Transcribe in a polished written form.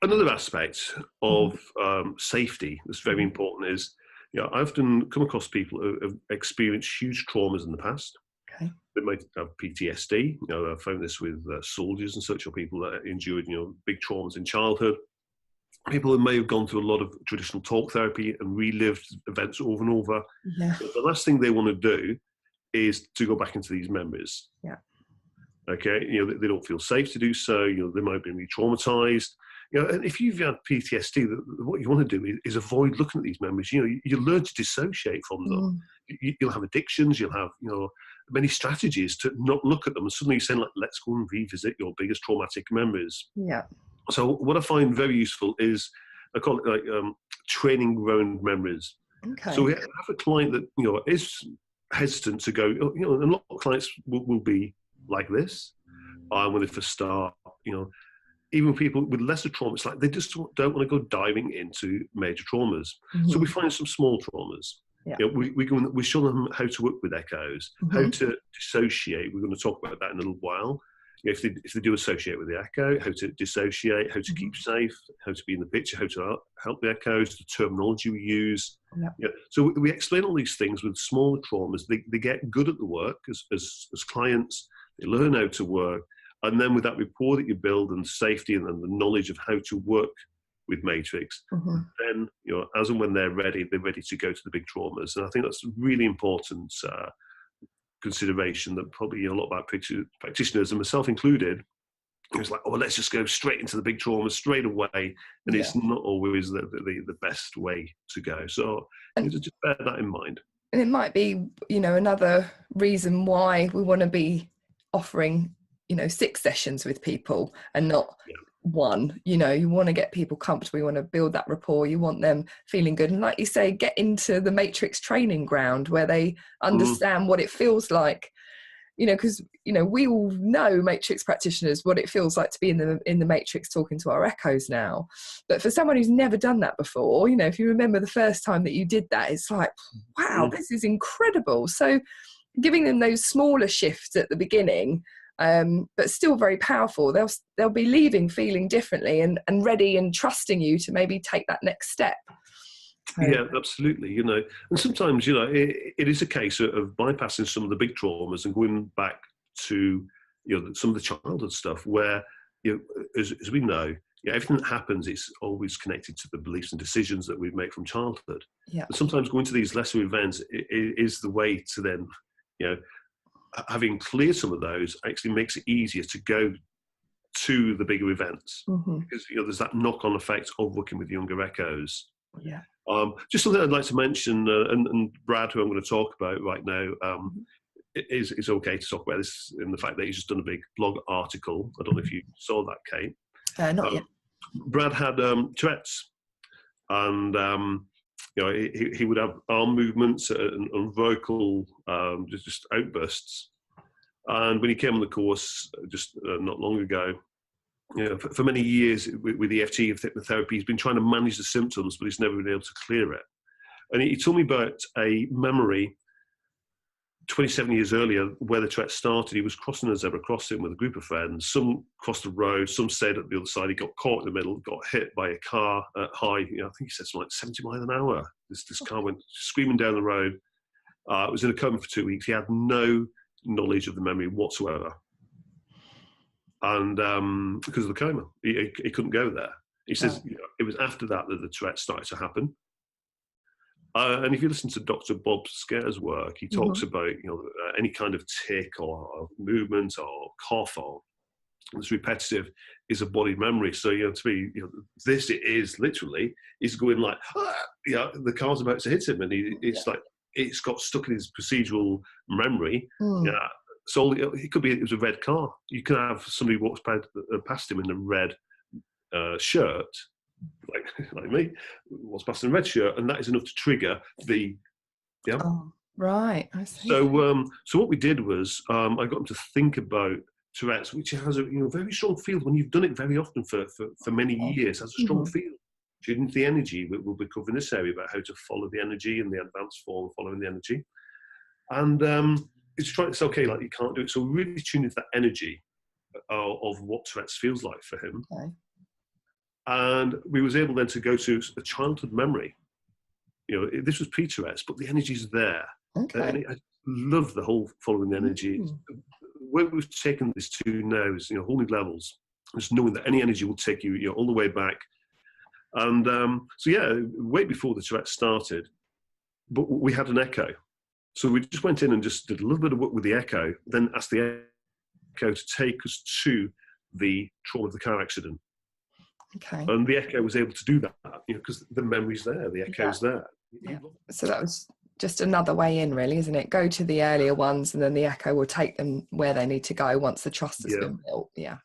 Another aspect of safety that's very important is, I often come across people who have experienced huge traumas in the past. Okay. They might have PTSD. I found this with soldiers and such, or people that endured, big traumas in childhood. People that may have gone through a lot of traditional talk therapy and relived events over and over. Yeah. But the last thing they want to do is to go back into these memories. Yeah. Okay. They don't feel safe to do so. They might be re-traumatized. And if you've had PTSD, what you want to do is avoid looking at these memories. You learn to dissociate from them. You'll have addictions. You'll have, many strategies to not look at them. And suddenly you're saying, like, let's go and revisit your biggest traumatic memories. Yeah. So what I find very useful is, I call it like training around memories. Okay. So we have a client that, is hesitant to go, and a lot of clients will be like this when they first start, even people with lesser trauma, it's like they just don't want to go diving into major traumas. So we find some small traumas. Yeah. We show them how to work with echoes, how to dissociate. We're going to talk about that in a little while. If they do associate with the echo, how to dissociate, how to keep safe, how to be in the picture, how to help the echoes, the terminology we use. Yeah. So we explain all these things with smaller traumas. They get good at the work as clients. They learn how to work. And then with that rapport that you build and safety and the knowledge of how to work with Matrix, then, as and when they're ready to go to the big traumas. And I think that's a really important consideration that probably a lot of our practitioners, and myself included, it's like, let's just go straight into the big traumas straight away. And it's not always the best way to go. So just bear that in mind. And it might be, another reason why we want to be offering 6 sessions with people and not one. You want to get people comfortable, you want to build that rapport, you want them feeling good, and like you say, get into the Matrix training ground where they understand what it feels like, because we all know, Matrix practitioners, what it feels like to be in the Matrix talking to our echoes now. But for someone who's never done that before, if you remember the first time that you did that, it's like, wow, this is incredible. So giving them those smaller shifts at the beginning, but still very powerful, they'll be leaving feeling differently and ready and trusting you to maybe take that next step. Yeah, absolutely. And sometimes, it is a case of bypassing some of the big traumas and going back to, some of the childhood stuff where, as we know, everything that happens is always connected to the beliefs and decisions that we've made from childhood. Yeah. But sometimes going to these lesser events is the way to then, having cleared some of those actually makes it easier to go to the bigger events, because there's that knock-on effect of working with younger echoes. Yeah. Just something I'd like to mention, and Brad, who I'm going to talk about right now, is okay to talk about this in the fact that he's just done a big blog article. I don't know if you saw that, Kate. Not yet. Brad had Tourette's, and he would have arm movements and vocal just outbursts. And when he came on the course just not long ago, for many years with EFT and hypnotherapy, he's been trying to manage the symptoms, but he's never been able to clear it. And he told me about a memory 27 years earlier where the Tourette's started. He was crossing a zebra crossing with a group of friends. Some crossed the road, some stayed at the other side. He got caught in the middle, got hit by a car at high, I think he said something like 70 miles an hour. This car went screaming down the road. It was in a coma for 2 weeks. He had no knowledge of the memory whatsoever. And because of the coma, he couldn't go there. He says it was after that the Tourette's started to happen. And if you listen to Dr. Bob Scare's work, he talks about any kind of tic or movement or cough or that's repetitive is a body memory. So to me, this is literally is going like the car's about to hit him, and it's like it's got stuck in his procedural memory. Yeah. So it could be it was a red car. You can have somebody walks past him in a red shirt, like me, walks past in a red shirt, and that is enough to trigger the. Yeah. Oh, right. I see. So what we did was I got him to think about Tourette's, which has a very strong field. When you've done it very often for many years, has a strong field. Tuning the energy. We'll be covering this area about how to follow the energy and the advanced form of following the energy, and. It's trying to say, okay, like you can't do it. So really tune into that energy of what Tourette's feels like for him. Okay. And we was able then to go to a childhood memory. This was pre-Tourette's, but the energy's there. Okay. I love the whole following the energy. Where we've taken this to now is, whole new levels. Just knowing that any energy will take you, all the way back. And so, yeah, way before the Tourette's started, but we had an echo. So we just went in and just did a little bit of work with the echo, then asked the echo to take us to the trauma of the car accident. Okay. And the echo was able to do that, because the memory's there, the echo's there. Yeah. So that was just another way in, really, isn't it? Go to the earlier ones, and then the echo will take them where they need to go once the trust has been built. Yeah.